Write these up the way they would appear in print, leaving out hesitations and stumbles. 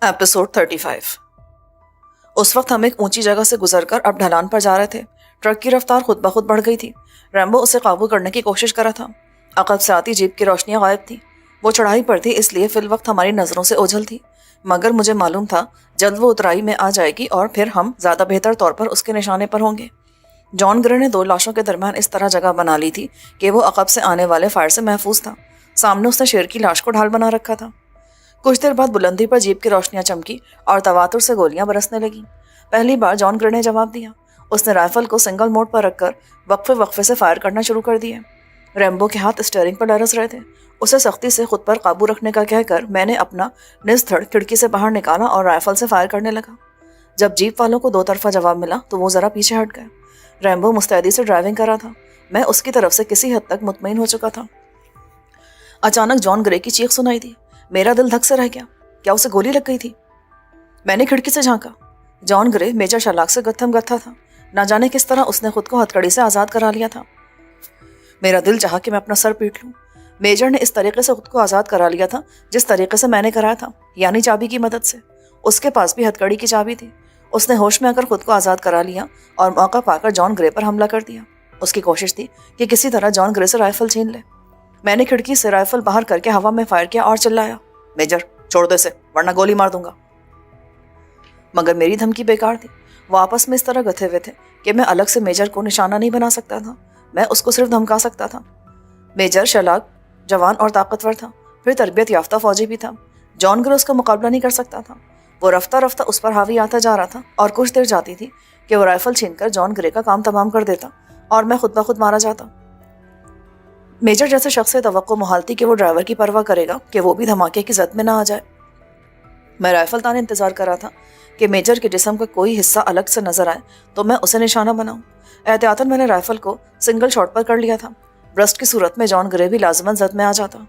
Episode 35। उस वक्त हम एक ऊंची जगह से गुजरकर अब ढलान पर जा रहे थे। ट्रक की रफ्तार खुद ब खुद बढ़ गई थी। रैम्बो उसे काबू करने की कोशिश कर रहा था। अकब से आती जीप की रोशनियां गायब थी। वो चढ़ाई पर थी, इसलिए फिल वक्त हमारी नजरों से ओझल थी, मगर मुझे मालूम था जल्द वो उतराई में आ जाएगी और फिर हम ज्यादा बेहतर तौर पर उसके निशाने पर होंगे। जॉन ग्रे ने दो लाशों के दरमियान इस तरह जगह बना ली थी कि वो अकब से आने वाले फायर से महफूज था। सामने उसने शेर की लाश को ढाल बना रखा था। कुछ देर बाद बुलंदी पर जीप की रोशनियां चमकी और तवातुर से गोलियां बरसने लगीं। पहली बार जॉन ग्रे ने जवाब दिया। उसने राइफल को सिंगल मोड पर रखकर वक्फे वक्फे से फायर करना शुरू कर दिए। रैम्बो के हाथ स्टीयरिंग पर लरस रहे थे। उसे सख्ती से खुद पर काबू रखने का कहकर मैंने अपना निस्धड़ खिड़की से बाहर निकाला और राइफल से फायर करने लगा। जब जीप वालों को दो तरफा जवाब मिला तो वो जरा पीछे हट गए। रैम्बो मुस्तैदी से ड्राइविंग कर रहा था। मैं उसकी तरफ से किसी हद तक मुतमईन हो चुका था। अचानक जॉन ग्रे की चीख सुनाई दी। मेरा दिल धक से रह गया। क्या उसे गोली लग गई थी? मैंने खिड़की से झांका। जॉन ग्रे मेजर शलाक से गत्थम गत्था था। ना जाने किस तरह उसने खुद को हथकड़ी से आजाद करा लिया था। मेरा दिल चाहा कि मैं अपना सर पीट लूं। मेजर ने इस तरीके से खुद को आजाद करा लिया था जिस तरीके से मैंने कराया था, यानी चाबी की मदद से। उसके पास भी हथकड़ी की चाबी थी। उसने होश में आकर खुद को आजाद करा लिया और मौका पाकर जॉन ग्रे पर हमला कर दिया। उसकी कोशिश थी कि किसी तरह जॉन ग्रे से राइफल छीन ले। मैंने खिड़की से राइफल बाहर करके हवा में फायर किया और चिल्लाया, मेजर छोड़ दे इसे, वरना गोली मार दूंगा। मगर मेरी धमकी बेकार थी। वो आपस में इस तरह गथे हुए थे कि मैं अलग से मेजर को निशाना नहीं बना सकता था। मैं उसको सिर्फ धमका सकता था। मेजर शलाक, जवान और ताकतवर था, फिर तरबियत याफ्ता फौजी भी था। जॉन ग्रे उसका मुकाबला नहीं कर सकता था। वो रफ्ता रफ्ता उस पर हावी आता जा रहा था और कुछ देर जाती थी कि वो राइफल छीनकर जॉन ग्रे का काम तमाम कर देता और मैं खुद ब खुद मारा जाता। मेजर जैसे शख्स से तवक्को मुहाल थी कि वो ड्राइवर की परवाह करेगा कि वो भी धमाके की जद में ना आ जाए। मैं राइफल ताने इंतजार कर रहा था कि मेजर के जिस्म का कोई हिस्सा अलग से नजर आए तो मैं उसे निशाना बनाऊं। एहतियातन मैंने राइफल को सिंगल शॉट पर कर लिया था। ब्रस्ट की सूरत में जॉन ग्रे भी लाजमन जद में आ जाता।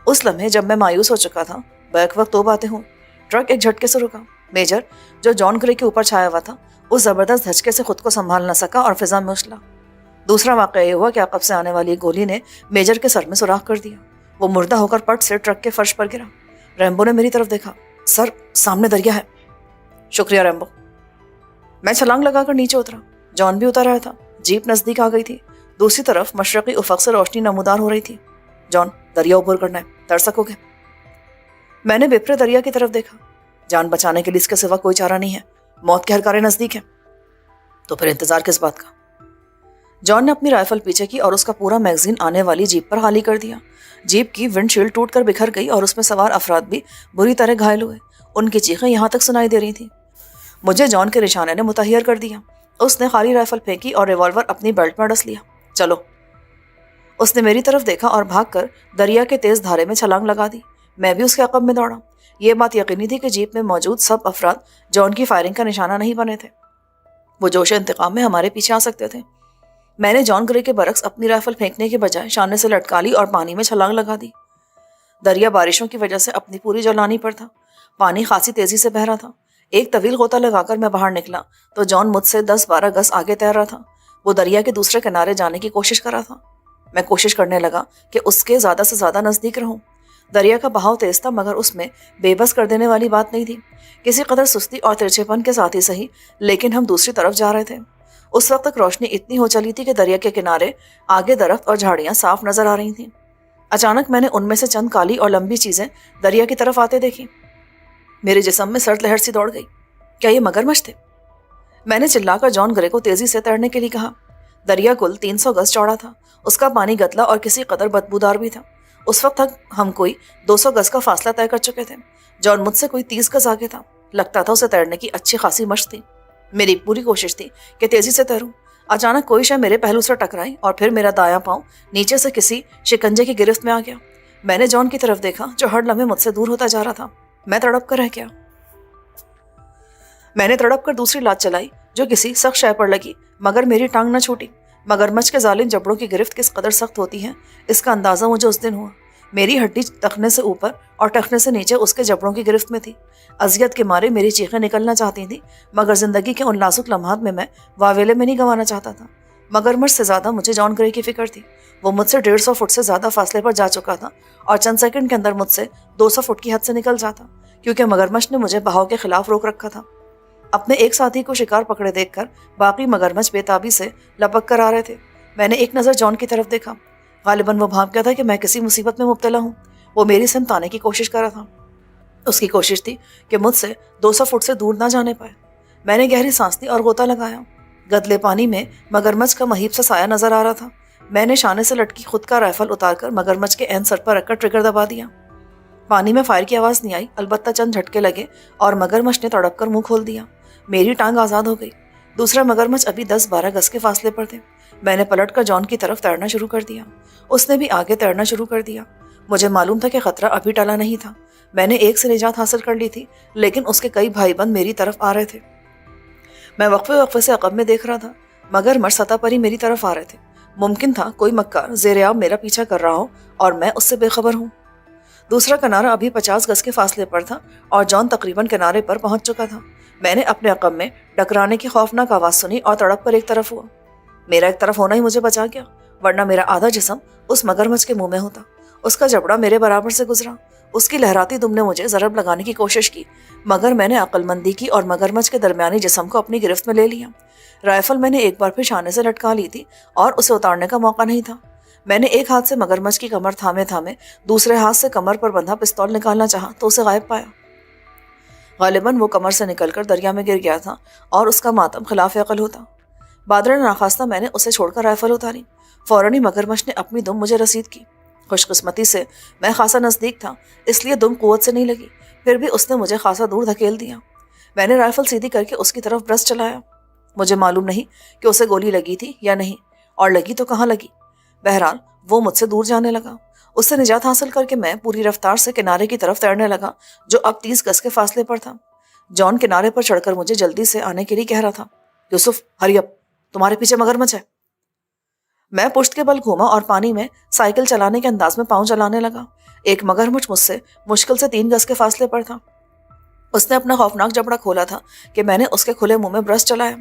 उस लम्हे जब मैं मायूस हो चुका था, बैक वक्त दो बातें हुई। ट्रक एक झटके से रुका। मेजर, जो जॉन ग्रे के ऊपर छाया हुआ था, उस जबरदस्त धचके से खुद को संभाल न सका और फिजा में उछला। दूसरा वाक़या ये हुआ कि अकब से आने वाली गोली ने मेजर के सर में सुराख कर दिया। वो मुर्दा होकर पट से ट्रक के फर्श पर गिरा। रैम्बो ने मेरी तरफ देखा। सर, सामने दरिया है। शुक्रिया रैम्बो। मैं छलांग लगाकर नीचे उतरा। जॉन भी उतर रहा था। जीप नजदीक आ गई थी। दूसरी तरफ मशरकी उफक से रोशनी नमूदार हो रही थी। जॉन, दरिया ऊपर करना है, तर सकोगे? मैंने बिफरे दरिया की तरफ देखा। जान बचाने के लिए इसके सिवा कोई चारा नहीं है। मौत के हरकारे नजदीक है। तो फिर इंतजार किस बात का? जॉन ने अपनी राइफल पीछे की और उसका पूरा मैगजीन आने वाली जीप पर खाली कर दिया। जीप की विंडशील्ड टूटकर बिखर गई और उसमें सवार अफराद भी बुरी तरह घायल हुए। उनकी चीखें यहाँ तक सुनाई दे रही थी। मुझे जॉन के निशाने ने मुतहैयर कर दिया। उसने खाली राइफल फेंकी और रिवॉल्वर अपनी बेल्ट में डस लिया। चलो। उसने मेरी तरफ देखा और भागकर दरिया के तेज धारे में छलांग लगा दी। मैं भी उसके अकब में दौड़ा। ये बात यकीनी थी कि जीप में मौजूद सब अफराद जॉन की फायरिंग का निशाना नहीं बने थे। वो जोश इंतकाम में हमारे पीछे आ सकते थे। मैंने जॉन ग्रे के बरक्स अपनी राइफल फेंकने के बजाय शाने से लटका ली और पानी में छलांग लगा दी। दरिया बारिशों की वजह से अपनी पूरी जलानी पर था। पानी खासी तेजी से बह रहा था। एक तवील गोता लगाकर मैं बाहर निकला तो जॉन मुझसे 10-12 गज आगे तैर रहा था। वो दरिया के दूसरे किनारे जाने की कोशिश कर रहा था। मैं कोशिश करने लगा कि उसके ज्यादा से ज्यादा नजदीक रहूं। दरिया का बहाव तेज था, मगर उसमें बेबस कर देने वाली बात नहीं थी। किसी कदर सुस्ती और तिरछेपन के साथ ही सही, लेकिन हम दूसरी तरफ जा रहे थे। उस वक्त तक रोशनी इतनी हो चली थी कि दरिया के किनारे आगे दरख्त और झाड़ियां साफ नजर आ रही थीं। अचानक मैंने उनमें से चंद काली और लंबी चीजें दरिया की तरफ आते देखी। मेरे जिस्म में सर्द लहर सी दौड़ गई। क्या ये मगरमच्छ थे? मैंने चिल्लाकर जॉन ग्रे को तेजी से तैरने के लिए कहा। दरिया कुल 300 गज चौड़ा था। उसका पानी गतला और किसी कदर बदबूदार भी था। उस वक्त तक हम कोई 200 गज का फासला तय कर चुके थे। जॉन मुझसे कोई 30 गज आगे था। लगता था उसे तैरने की अच्छी खासी मश्क थी। मेरी पूरी कोशिश थी कि तेजी से तैरूं। अचानक कोई शय मेरे पहलू से टकराई और फिर मेरा दायां पांव नीचे से किसी शिकंजे की गिरफ्त में आ गया। मैंने जॉन की तरफ देखा जो हर लम्हे मुझसे दूर होता जा रहा था। मैं तड़प कर रह गया। मैंने तड़प कर दूसरी लात चलाई जो किसी सख्त शय पर लगी, मगर मेरी टांग न छूटी। मगरमच्छ के जालिम जबड़ों की गिरफ्त किस कदर सख्त होती है, इसका अंदाजा मुझे उस दिन हुआ। मेरी हड्डी टखने से ऊपर और टखने से नीचे उसके जबड़ों की गिरफ्त में थी। अजियत के मारे मेरी चीखें निकलना चाहती थी, मगर जिंदगी के उन नाजुक लम्हात में मैं वावेले में नहीं गंवाना चाहता था। मगरमच्छ से ज्यादा मुझे जॉन ग्रे की फिक्र थी। वो मुझसे 150 फुट से ज्यादा फासले पर जा चुका था और चंद सेकंड के अंदर मुझसे 200 फुट की हद से निकल जाता, क्योंकि मगरमच्छ ने मुझे बहाव के खिलाफ रोक रखा था। अपने एक साथी को शिकार पकड़े देखकर बाकी मगरमच्छ बेताबी से लपक कर आ रहे थे। मैंने एक नज़र जॉन की तरफ देखा। गालिबन वो भांप गया था कि मैं किसी मुसीबत में मुब्तला हूँ। वो मेरी सिमत आने की कोशिश कर रहा था। उसकी कोशिश थी कि मुझसे 200 फुट से दूर ना जाने पाए। मैंने गहरी सांस ली और गोता लगाया। गदले पानी में मगरमच्छ का महीब सा साया नजर आ रहा था। मैंने शाने से लटकी खुद का राइफल उतारकर मगरमच्छ के एंड सर पर रखकर ट्रिगर दबा दिया। पानी में फायर की आवाज़ नहीं आई, अलबत्ता चंद झटके लगे और मगरमच्छ ने तड़प कर मुंह खोल दिया। मेरी टांग आज़ाद हो गई। दूसरा मगरमच्छ अभी 10-12 गज के फासले पर थे। मैंने पलटकर जॉन की तरफ तैरना शुरू कर दिया। उसने भी आगे तैरना शुरू कर दिया। मुझे मालूम था कि खतरा अभी टला नहीं था। मैंने एक से निजात हासिल कर ली थी, लेकिन उसके कई भाईबंद मेरी तरफ आ रहे थे। मैं वक्फे से अकब में देख रहा था। मगरमच्छ सतह पर ही मेरी तरफ आ रहे थे। मुमकिन था कोई मक्कार ज़ेर-ए-आब मेरा पीछा कर रहा हो और मैं उससे बेखबर हूँ। दूसरा किनारा अभी 50 गज के फासले पर था और जॉन तकरीबन किनारे पर पहुंच चुका था। मैंने अपने अकब में टकराने की खौफनाक आवाज़ सुनी और तड़प कर एक तरफ हुआ। मेरा एक तरफ होना ही मुझे बचा गया, वरना मेरा आधा जिस्म उस मगरमच्छ के मुंह में होता। उसका जबड़ा मेरे बराबर से गुजरा। उसकी लहराती दुम ने मुझे ज़रब लगाने की कोशिश की, मगर मैंने अक्लमंदी की और मगरमच्छ के दरमियानी जिस्म को अपनी गिरफ्त में ले लिया। राइफल मैंने एक बार फिर शाने से लटका ली थी और उसे उतारने का मौका नहीं था। मैंने एक हाथ से मगरमच्छ की कमर थामे थामे दूसरे हाथ से कमर पर बंधा पिस्तौल निकालना चाहा तो उसे गायब पाया। गालिबन वो कमर से निकलकर दरिया में गिर गया था और उसका मातम खिलाफ अकल होता। बादल नाखास्ता मैंने उसे छोड़कर राइफल उतारी। फौरन ही मगरमच्छ ने अपनी दुम मुझे रसीद की। खुशकिस्मती से मैं खासा नज़दीक था, इसलिए दुम कुव्वत से नहीं लगी। फिर भी उसने मुझे खासा दूर धकेल दिया। मैंने राइफल सीधी करके उसकी तरफ ब्रश चलाया। मुझे मालूम नहीं कि उसे गोली लगी थी या नहीं, और लगी तो कहाँ लगी। बहरहाल वो मुझसे दूर जाने लगा। उससे निजात हासिल करके मैं पूरी रफ्तार से किनारे की तरफ तैरने लगा, जो अब 30 गज के फासले पर था। जॉन किनारे पर चढ़कर मुझे जल्दी से आने के लिए कह रहा था। यूसुफ, हरी अप, तुम्हारे पीछे मगरमच्छ है। मैं पुश्त के बल घूमा और पानी में साइकिल चलाने के अंदाज में पाँव चलाने लगा। एक मगरमच्छ मुझसे मुश्किल से 3 गज के फासले पर था। उसने अपना खौफनाक जबड़ा खोला था कि मैंने उसके खुले मुंह में ब्रश चलाया।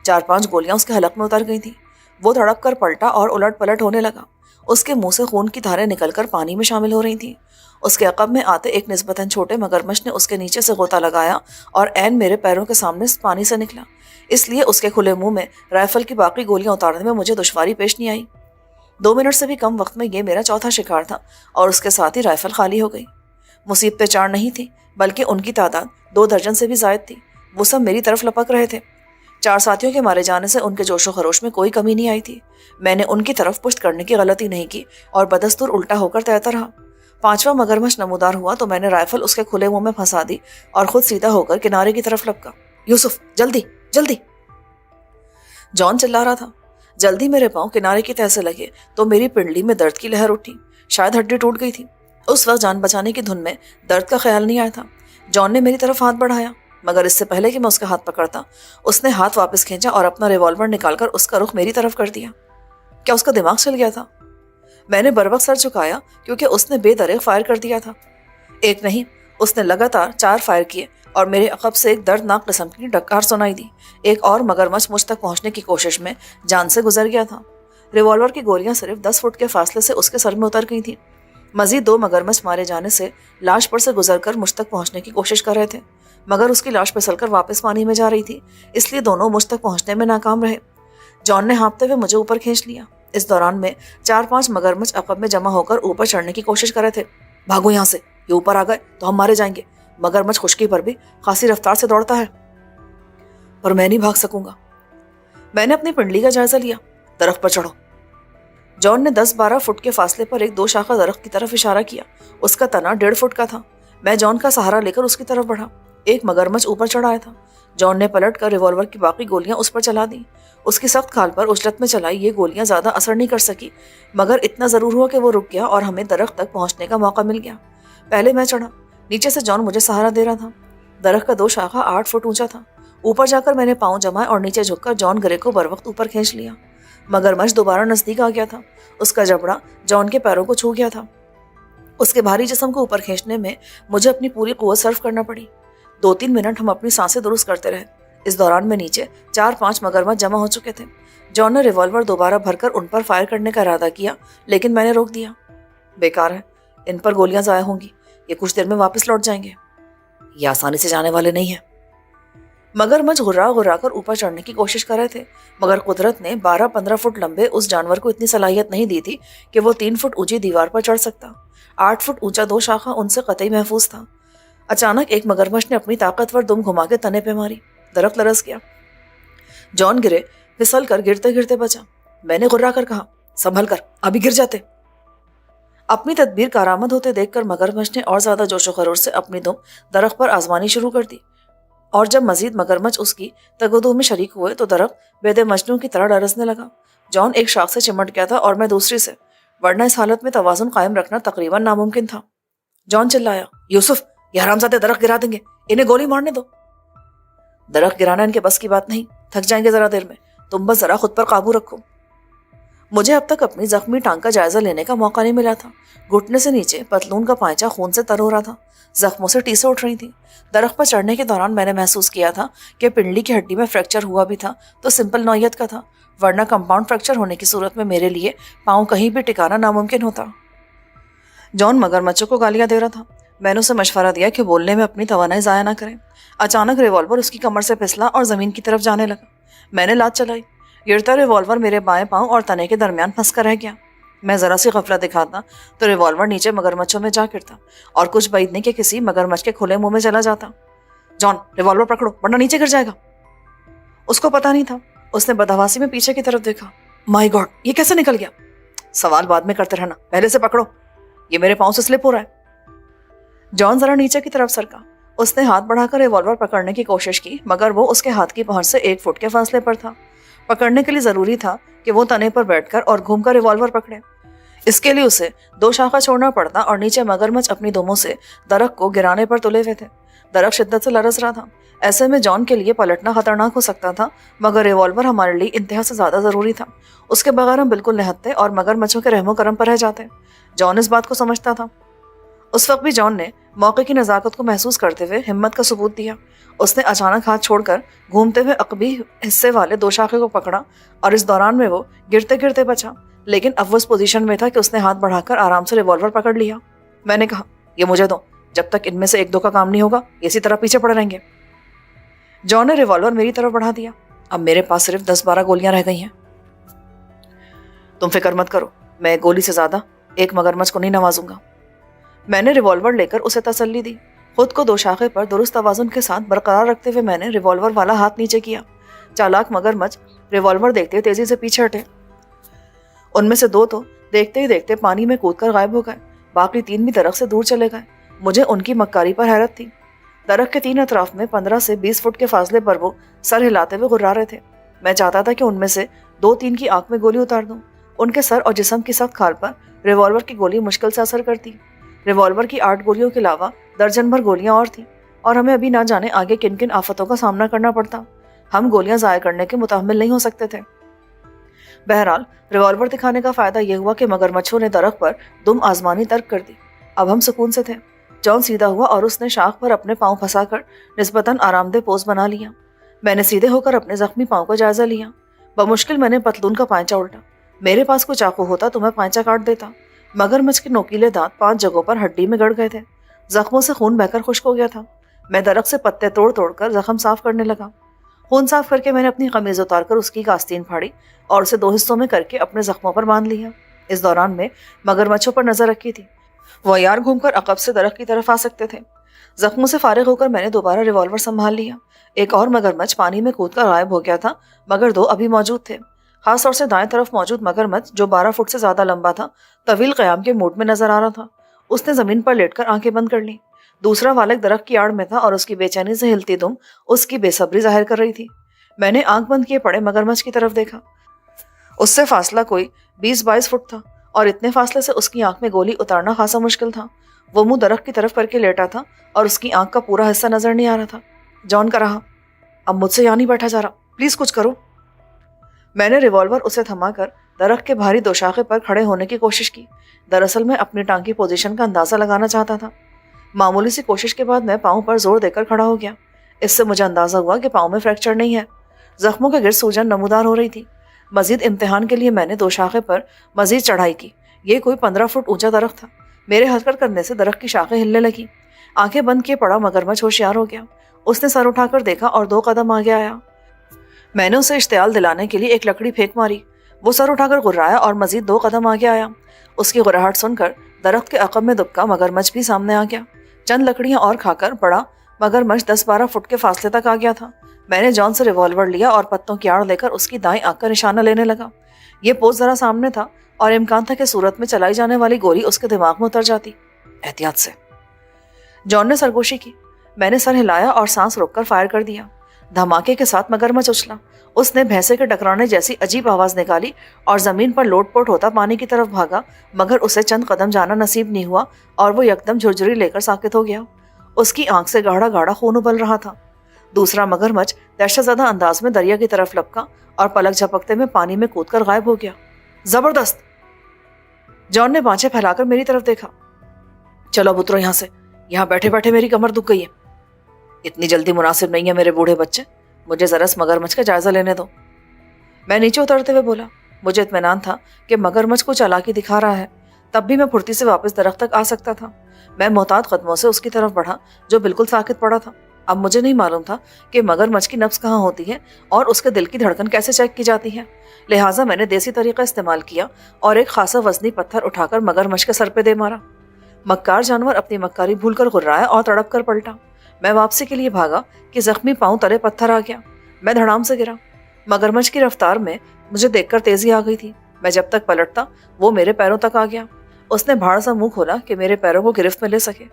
4-5 गोलियां उसके हलक में उतर गई थी। वो धड़क कर पलटा और उलट पलट होने लगा। उसके मुंह से खून की धारें निकलकर पानी में शामिल हो रही थीं। उसके अकब में आते एक निस्बतन छोटे मगरमच्छ ने उसके नीचे से गोता लगाया और ऐन मेरे पैरों के सामने पानी से निकला। इसलिए उसके खुले मुंह में राइफल की बाकी गोलियां उतारने में मुझे दुश्वारी पेश नहीं आई। 2 मिनट से भी कम वक्त में ये मेरा चौथा शिकार था और उसके साथ ही राइफल खाली हो गई। मुसीबतें 4 नहीं थी, बल्कि उनकी तादाद 2 दर्जन से भी ज़ायद थी। वो सब मेरी तरफ लपक रहे थे। 4 साथियों के मारे जाने से उनके जोशो खरोश में कोई कमी नहीं आई थी। मैंने उनकी तरफ पुश्त करने की गलती नहीं की और बदस्तूर उल्टा होकर तैरता रहा। 5वां मगरमच्छ नमूदार हुआ तो मैंने राइफल उसके खुले मुंह में फंसा दी और खुद सीधा होकर किनारे की तरफ लपका। यूसुफ, जल्दी जल्दी, जॉन चिल्ला रहा था। जल्दी मेरे पांव किनारे की तह से लगे तो मेरी पिंडली में दर्द की लहर उठी। शायद हड्डी टूट गई थी। उस वक्त जान बचाने की धुन में दर्द का ख्याल नहीं आया था। जॉन ने मेरी तरफ हाथ बढ़ाया, मगर इससे पहले कि मैं उसका हाथ पकड़ता, उसने हाथ वापस खींचा और अपना रिवॉल्वर निकालकर उसका रुख मेरी तरफ कर दिया। क्या उसका दिमाग चल गया था? मैंने बरवक्त सर झुकाया, क्योंकि उसने बेदरेग फायर कर दिया था। एक नहीं, उसने लगातार 4 फायर किए और मेरे अकब से एक दर्दनाक किस्म की डकार सुनाई दी। एक और मगरमच्छ मुझ तक पहुंचने की कोशिश में जान से गुजर गया था। रिवॉल्वर की गोलियां सिर्फ 10 फुट के फासले से उसके सर में उतर गई थी। मजीद 2 मगरमच्छ मारे जाने से लाश पर से गुजरकर मुझ तक पहुंचने की कोशिश कर रहे थे, मगर उसकी लाश फिसलकर वापस पानी में जा रही थी, इसलिए दोनों मुझ तक पहुंचने में नाकाम रहे। जॉन ने हाँफते हुए मुझे ऊपर खींच लिया। इस दौरान में 4-5 मगरमच्छ अकब में जमा होकर ऊपर चढ़ने की कोशिश कर रहे थे। भागो यहाँ से, ये ऊपर आ गए तो हम मारे जाएंगे। मगरमच्छ खुश्की पर भी खासी रफ्तार से दौड़ता है, पर मैं नहीं भाग सकूंगा। मैंने अपनी पिंडली का जायजा लिया। दरख्त पर चढ़ो। जॉन ने 10-12 फुट के फासले पर एक 2 शाखा दरख्त की तरफ इशारा किया। उसका तना 1.5 फुट का था। मैं जॉन का सहारा लेकर उसकी तरफ बढ़ा। एक मगरमच्छ ऊपर चढ़ाया था। जॉन ने पलट कर रिवॉल्वर की बाकी गोलियां उस पर चला दी। उसकी सख्त खाल पर उजलत में चलाई ये गोलियां ज्यादा असर नहीं कर सकी, मगर इतना जरूर हुआ कि वो रुक गया और हमें दरख्त तक पहुंचने का मौका मिल गया। पहले मैं चढ़ा, नीचे से जॉन मुझे सहारा दे रहा था। दरख्त का 2 शाखा 8 फुट ऊंचा था। ऊपर जाकर मैंने पाँव जमाए और नीचे झुककर जॉन ग्रे को बरवक्त ऊपर खींच लिया। मगरमच्छ दोबारा नजदीक आ गया था। उसका जबड़ा जॉन के पैरों को छू गया था। उसके भारी जिस्म को ऊपर खींचने में मुझे अपनी पूरी कुव्वत सर्फ करना पड़ी। 2-3 मिनट हम अपनी सांसें दुरुस्त करते रहे। इस दौरान में नीचे 4-5 मगरमच्छ जमा हो चुके थे। जॉन ने रिवॉल्वर दोबारा भरकर उन पर फायर करने का इरादा किया, लेकिन मैंने रोक दिया। बेकार है, इन पर गोलियां ज़ाया होंगी, ये कुछ देर में वापस लौट जाएंगे, ये आसानी से जाने वाले नहीं है। मगरमच्छ घुर्रा घुर्रा कर ऊपर चढ़ने की कोशिश कर रहे थे, मगर कुदरत ने 12-15 फुट लंबे उस जानवर को इतनी सलाहियत नहीं दी थी कि वो 3 फुट ऊंची दीवार पर चढ़ सकता। 8 फुट ऊंचा 2 शाखा उनसे कतई महफूज था। अचानक एक मगरमच्छ ने अपनी ताकतवर दुम घुमा के तने पे मारी, दरख्त लरस गया। जॉन गिरे, फिसल कर गिरते गिरते बचा। मैंने घुर्रा कर कहा, संभल कर, अभी गिर जाते। अपनी तदबीर कारामद होते देखकर मगरमच्छ ने और ज्यादा जोशो खरोश से अपनी दुम दरख्त पर आजमानी शुरू कर दी, और जब मजीद मगरमच्छ उसकी तगोदो में शरीक हुए तो दरख्त बेदे मजनू की तरह डरसने लगा। जॉन एक शाख से चिमट गया था और मैं दूसरी से, वरना इस हालत में तवाजुन कायम रखना तकरीबन नामुमकिन था। जॉन चिल्लाया, यूसुफ, ये हरामजादे दरख्त गिरा देंगे, इन्हें गोली मारने दो। दरख्त गिराना इनके बस की बात नहीं, थक जाएंगे जरा देर में, तुम बस जरा खुद पर काबू रखो। मुझे अब तक अपनी जख्मी टांग का जायजा लेने का मौका नहीं मिला था। घुटने से नीचे पतलून का पांचा खून से तर हो रहा था, जख्मों से टीसें उठ रही थी। दरख्त पर चढ़ने के दौरान मैंने महसूस किया था कि पिंडली की हड्डी में फ्रैक्चर हुआ भी था तो सिंपल नौयत का था, वरना कंपाउंड फ्रैक्चर होने की सूरत में मेरे लिए पाँव कहीं भी टिकाना नामुमकिन होता। जॉन मगरमच्छों को गालियां दे रहा था। मैंने उसे मशवरा दिया कि बोलने में अपनी तवानाई ज़ाया ना करें। अचानक रिवॉल्वर उसकी कमर से फिसला और ज़मीन की तरफ जाने लगा। मैंने लात चलाई, गिरता रिवॉल्वर मेरे बाएं पाँव और तने के दरमियान फंस कर रह गया। मैं ज़रा सी गफलत दिखाता तो रिवॉल्वर नीचे मगरमच्छों में जा गिरता और कुछ बैद नहीं कि किसी मगरमच्छ के खुले मुंह में चला जाता। जॉन, रिवॉल्वर पकड़ो वरना नीचे गिर जाएगा। उसको पता नहीं था। उसने बदहवासी में पीछे की तरफ देखा। माय गॉड, ये कैसे निकल गया? सवाल बाद में करते रहना, पहले से पकड़ो, ये मेरे पाँव से स्लिप हो रहा है। जॉन जरा नीचे की तरफ सरका। उसने हाथ बढ़ाकर रिवॉल्वर पकड़ने की कोशिश की, मगर वो उसके हाथ की पहुंच से 1 फुट के फासले पर था। पकड़ने के लिए जरूरी था कि वो तने पर बैठकर और घूमकर रिवॉल्वर पकड़े। इसके लिए उसे 2 शाखा छोड़ना पड़ता और नीचे मगरमच्छ अपनी दुमों से दरख्त को गिराने पर तुले हुए थे। दरख्त शिद्दत से लरस रहा था। ऐसे में जॉन के लिए पलटना खतरनाक हो सकता था, मगर रिवॉल्वर हमारे लिए इंतहा से ज्यादा जरूरी था। उसके बगैर हम बिल्कुल निहत्ते और मगरमच्छों के रहमो करम पर रह जाते। जॉन इस बात को समझता था। उस वक्त भी जॉन ने मौके की नज़ाकत को महसूस करते हुए हिम्मत का सबूत दिया। उसने अचानक हाथ छोड़कर घूमते हुए अकबी हिस्से वाले 2 शाखे को पकड़ा और इस दौरान में वो गिरते गिरते बचा, लेकिन अब वो इस पोजीशन में था कि उसने हाथ बढ़ाकर आराम से रिवॉल्वर पकड़ लिया। मैंने कहा, ये मुझे दो, जब तक इनमें से 1-2 का काम नहीं होगा इसी तरह पीछे पड़े रहेंगे। जॉन ने रिवॉल्वर मेरी तरफ बढ़ा दिया। अब मेरे पास सिर्फ 10-12 गोलियां रह गई हैं। तुम फिक्र मत करो, मैं गोली से ज्यादा एक मगरमच्छ को नहीं नवाजूंगा। मैंने रिवॉल्वर लेकर उसे तसल्ली दी। खुद को 2 शाखे पर दुरुस्त तवाजुन के साथ बरकरार रखते हुए मैंने रिवॉल्वर वाला हाथ नीचे किया। चालाक मगरमच्छ रिवॉल्वर देखते तेजी से पीछे हटे। उनमें से 2 तो देखते ही देखते पानी में कूदकर गायब हो गए, बाकी 3 भी दरख्त से दूर चले गए। मुझे उनकी मक्कारी पर हैरत थी। दरख्त के 3 अतराफ में 15 से 20 फुट के फासले पर वो सर हिलाते हुए गुर्रा रहे थे। मैं चाहता था कि उनमें से 2-3 की आंख में गोली उतार दूं। उनके सर और जिस्म की सख्त खाल पर रिवॉल्वर की गोली मुश्किल से असर करती। रिवॉल्वर की 8 गोलियों के अलावा दर्जन भर गोलियां और थीं, और हमें अभी ना जाने आगे किन किन आफतों का सामना करना पड़ता। हम गोलियां ज़ाया करने के मुतहम्मिल नहीं हो सकते थे। बहरहाल रिवॉल्वर दिखाने का फायदा यह हुआ कि मगरमच्छों ने दरख्त पर दुम आजमानी तर्क कर दी। अब हम सुकून से थे। जॉन सीधा हुआ और उसने शाख पर अपने पाँव फंसाकर निस्बतन आरामदेह पोज बना लिया। मैंने सीधे होकर अपने जख्मी पाँव का जायजा लिया। बमुश्किल मैंने पतलून का पांचा उल्टा। मेरे पास कोई चाकू होता तो मैं पांचा काट देता। मगरमच्छ के नोकीले दांत 5 जगहों पर हड्डी में गड़ गए थे। जख्मों से खून बहकर खुश्क हो गया था। मैं दरख्त से पत्ते तोड़ तोड़ कर जख्म साफ करने लगा। खून साफ करके मैंने अपनी कमीज उतारकर उसकी आस्तीन फाड़ी और उसे 2 हिस्सों में करके अपने जख्मों पर बांध लिया। इस दौरान में मगरमच्छों पर नजर रखी थी। वो यार घूमकर अकब से दरख्त की तरफ आ सकते थे। जख्मों से फारिग होकर मैंने दोबारा रिवॉल्वर संभाल लिया। एक और मगरमच्छ पानी में कूदकर गायब हो गया था, मगर 2 अभी मौजूद थे। खास तौर से दाएं तरफ मौजूद मगरमच्छ, जो 12 फुट से ज्यादा लंबा था, तवील क़याम के मूड में नजर आ रहा था। उसने जमीन पर लेटकर आंखें बंद कर ली। दूसरा वालक दरख्त की आड़ में था और उसकी बेचैनी से हिलती दुम उसकी बेसब्री जाहिर कर रही थी। मैंने आंख बंद किए पड़े मगरमच्छ की तरफ देखा। उससे फासला कोई 20-22 फुट था और इतने फासले से उसकी आंख में गोली उतारना खासा मुश्किल था। वो मुंह दरख्त की तरफ करके लेटा था और उसकी आंख का पूरा हिस्सा नजर नहीं आ रहा था। जॉन का रहा, अब मुझसे यहाँ नहीं बैठा जा रहा, प्लीज कुछ करो। मैंने रिवॉल्वर उसे थमाकर दरख्त के भारी 2 शाखे पर खड़े होने की कोशिश की। दरअसल मैं अपनी टांग की पोजीशन का अंदाजा लगाना चाहता था। मामूली सी कोशिश के बाद मैं पाँव पर जोर देकर खड़ा हो गया। इससे मुझे अंदाजा हुआ कि पाँव में फ्रैक्चर नहीं है। जख्मों के गिर्द सूजन नमूदार हो रही थी। مزید امتحان کے لیے میں نے 2 شاخیں پر مزید چڑھائی کی۔ یہ کوئی 15 فٹ اونچا درخت تھا۔ میرے حرکت کرنے سے درخت کی شاخیں ہلنے لگی۔ آنکھیں بند کیے پڑا مگرمچھ ہوشیار ہو گیا۔ اس نے سر اٹھا کر دیکھا اور 2 قدم آگے آیا۔ میں نے اسے اشتعال دلانے کے لیے ایک لکڑی پھینک ماری۔ وہ سر اٹھا کر غرایا اور مزید 2 قدم آگے آیا۔ اس کی غراہٹ سن کر درخت کے عقب میں دبکا مگرمچھ بھی سامنے آ گیا۔ چند لکڑیاں اور کھا کر بڑا مگرمچھ 10-12 فٹ کے فاصلے تک آ گیا تھا۔ میں نے جان سے ریوالور لیا اور پتوں کی آڑ لے کر اس کی دائیں آنکھ کا نشانہ لینے لگا۔ یہ پوز ذرا سامنے تھا اور امکان تھا کہ صورت میں چلائی جانے والی گولی اس کے دماغ میں اتر جاتی۔ احتیاط سے، جان نے سرگوشی کی۔ میں نے سر ہلایا اور سانس روک کر فائر کر دیا۔ دھماکے کے ساتھ مگرمچھ اچھلا۔ اس نے بھینسے کے ٹکرانے جیسی عجیب آواز نکالی اور زمین پر لوٹ پوٹ ہوتا پانی کی طرف بھاگا، مگر اسے چند قدم جانا نصیب نہیں ہوا اور وہ یکدم جھرجھری لے کر ساکت ہو گیا۔ اس کی آنکھ سے گاڑھا گاڑھا خون ابل رہا تھا۔ دوسرا مگرمچھ دہشت زدہ انداز میں دریا کی طرف لپکا اور پلک جھپکتے میں پانی میں کود کر غائب ہو گیا۔ زبردست! جان نے بانچیں پھیلا کر میری طرف دیکھا۔ چلو اب اترو یہاں سے، یہاں بیٹھے بیٹھے میری کمر دکھ گئی ہے۔ اتنی جلدی مناسب نہیں ہے میرے بوڑھے بچے، مجھے ذرا اس مگرمچھ کا جائزہ لینے دو۔ میں نیچے اترتے ہوئے بولا۔ مجھے اطمینان تھا کہ مگرمچھ کو چالاکی دکھا رہا ہے، تب بھی میں پھرتی سے واپس درخت تک آ سکتا تھا۔ میں محتاط قدموں سے اس کی طرف بڑھا جو بالکل ساکت پڑا تھا۔ اب مجھے نہیں معلوم تھا کہ مگرمچھ کی نبض کہاں ہوتی ہے اور اس کے دل کی دھڑکن کیسے چیک کی جاتی ہے، لہٰذا میں نے دیسی طریقہ استعمال کیا اور ایک خاصا وزنی پتھر اٹھا کر مگرمچھ کے سر پہ دے مارا۔ مکار جانور اپنی مکاری بھول کر غرایا اور تڑپ کر پلٹا۔ میں واپسی کے لیے بھاگا کہ زخمی پاؤں تلے پتھر آ گیا۔ میں دھڑام سے گرا۔ مگرمچھ کی رفتار میں مجھے دیکھ کر تیزی آ گئی تھی۔ میں جب تک پلٹتا وہ میرے پیروں تک آ گیا۔ اس نے بھاڑ سا منہ کھولا کہ میرے پیروں کو گرفت میں لے سکے۔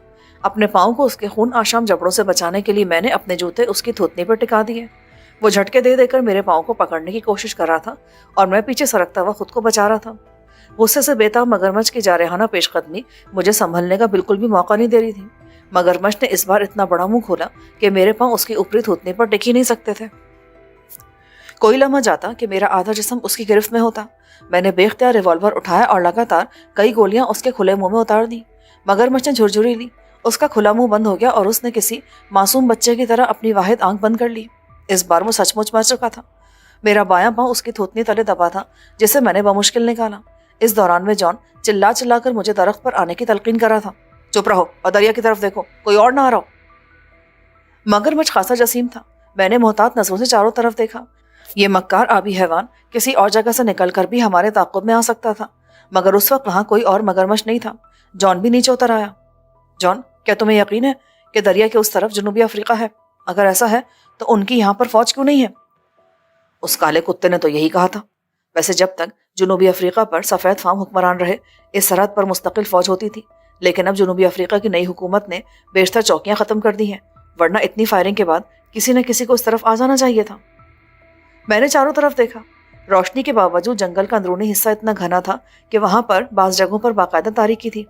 اپنے پاؤں کو اس کے خون آشام جبڑوں سے بچانے کے لیے میں نے اپنے جوتے اس کی تھوتنی پر ٹکا دیے۔ وہ جھٹکے دے دے کر میرے پاؤں کو پکڑنے کی کوشش کر رہا تھا اور میں پیچھے سرکتا ہوا خود کو بچا رہا تھا۔ غصے سے بےتاب مگرمچھ کی جارحانہ پیش قدمی مجھے سنبھلنے کا بالکل بھی موقع نہیں دے رہی تھی۔ مگرمچھ نے اس بار اتنا بڑا منہ کھولا کہ میرے پاؤں اس کی اوپری تھوتنی پر ٹک ہی نہیں سکتے تھے۔ کوئی لمحہ جاتا کہ میرا آدھا جسم اس کی گرفت میں ہوتا۔ میں نے بے اختیار ریوالور اٹھایا اور لگاتار کئی گولیاں اس کے کھلے منہ میں اتار دی۔ مگرمچھ نے جھرجھری لی۔ اس کا کھلا منہ بند ہو گیا اور اس نے کسی معصوم بچے کی طرح اپنی واحد آنکھ بند کر لی۔ اس بار وہ سچ مچ مر چکا تھا۔ میرا بایاں پاؤں اس کی تھوتنی تلے دبا تھا جسے میں نے بمشکل نکالا۔ اس دوران میں جان چلا چلا کر مجھے درخت پر آنے کی تلقین کر رہا تھا۔ چپ رہو اور دریا کی طرف دیکھو، کوئی اور نہ آ رہا ہو۔ مگرمچھ خاصا جسیم تھا۔ میں نے محتاط نظروں سے چاروں طرف دیکھا۔ یہ مکار آبی حیوان کسی اور جگہ سے نکل کر بھی ہمارے تعاقب میں آ سکتا تھا، مگر اس وقت وہاں کوئی اور مگرمچھ نہیں تھا۔ جان بھی نیچے اتر آیا۔ جان، کیا تمہیں یقین ہے کہ دریا کے اس طرف جنوبی افریقہ ہے؟ اگر ایسا ہے تو ان کی یہاں پر فوج کیوں نہیں ہے؟ اس کالے کتے نے تو یہی کہا تھا۔ ویسے جب تک جنوبی افریقہ پر سفید فام حکمران رہے اس سرحد پر مستقل فوج ہوتی تھی، لیکن اب جنوبی افریقہ کی نئی حکومت نے بیشتر چوکیاں ختم کر دی ہیں، ورنہ اتنی فائرنگ کے بعد کسی نہ کسی کو اس طرف آ جانا چاہیے تھا۔ میں نے چاروں طرف دیکھا۔ روشنی کے باوجود جنگل کا اندرونی حصہ اتنا گھنا تھا کہ وہاں پر بعض جگہوں پر باقاعدہ تاریکی تھی۔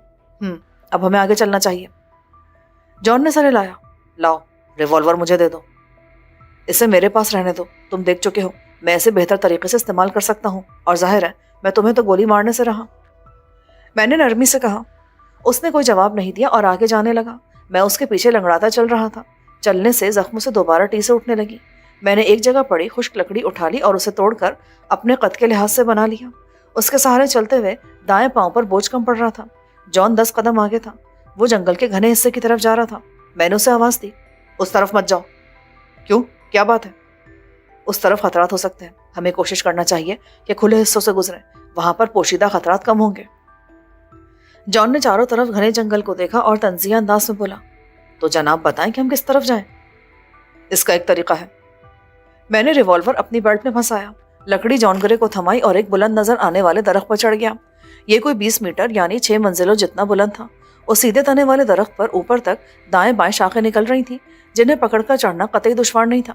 اب ہمیں آگے چلنا چاہیے۔ جان نے سر ہلایا۔ لاؤ، ریوالور مجھے دے دو۔ اسے میرے پاس رہنے دو، تم دیکھ چکے ہو میں اسے بہتر طریقے سے استعمال کر سکتا ہوں، اور ظاہر ہے میں تمہیں تو گولی مارنے سے رہا۔ میں نے نرمی سے کہا۔ اس نے کوئی جواب نہیں دیا اور آگے جانے لگا۔ میں اس کے پیچھے لنگڑاتا چل رہا تھا۔ چلنے سے زخموں سے دوبارہ ٹیسے اٹھنے لگی۔ میں نے ایک جگہ پڑی خشک لکڑی اٹھا لی اور اسے توڑ کر اپنے قد کے لحاظ سے بنا لیا۔ اس کے سہارے چلتے ہوئے دائیں پاؤں پر بوجھ کم پڑ رہا تھا۔ جان 10 قدم آگے تھا۔ وہ جنگل کے گھنے حصے کی طرف جا رہا تھا۔ میں نے اسے آواز دی، اس طرف مت جاؤ۔ کیوں؟ کیا بات ہے؟ اس طرف خطرات ہو سکتے ہیں، ہمیں کوشش کرنا چاہیے کہ کھلے حصوں سے گزریں، وہاں پر پوشیدہ خطرات کم ہوں گے۔ جان نے چاروں طرف گھنے جنگل کو دیکھا اور تنزیہ انداز میں بولا، تو جناب بتائیں کہ ہم کس طرف جائیں؟ اس کا ایک طریقہ ہے۔ میں نے ریوالور اپنی بیلٹ میں پھنسایا، لکڑی جان گرے کو تھمائی اور ایک بلند نظر آنے والے درخت پر چڑھ گیا۔ یہ کوئی 20 میٹر یعنی 6 منزلوں جتنا بلند تھا۔ اس سیدھے تنے والے درخت پر اوپر تک دائیں بائیں شاخیں نکل رہی تھیں جنہیں پکڑ کر چڑھنا قطعی دشوار نہیں تھا۔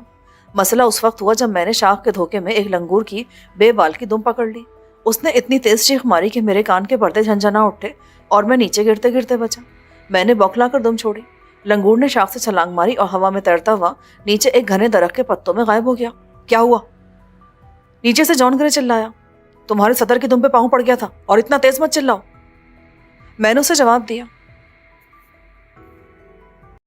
مسئلہ اس وقت ہوا جب میں نے شاخ کے دھوکے میں ایک لنگور کی بے بال کی دم پکڑ لی۔ اس نے اتنی تیز چیخ ماری کہ میرے کان کے پردے جھنجھنا اٹھے اور میں نیچے گرتے گرتے بچا۔ میں نے بوکھلا کر دم چھوڑی۔ لنگور نے شاخ سے چھلانگ ماری اور ہوا میں تیرتا ہوا نیچے ایک گھنے درخت کے پتوں میں غائب ہو گیا۔ کیا ہوا؟ نیچے سے جان گرے چلایا۔ تمہارے صدر کی دم پہ پاؤں پڑ گیا تھا اور اتنا تیز مت چلاؤ۔ میں نے اسے جواب دیا۔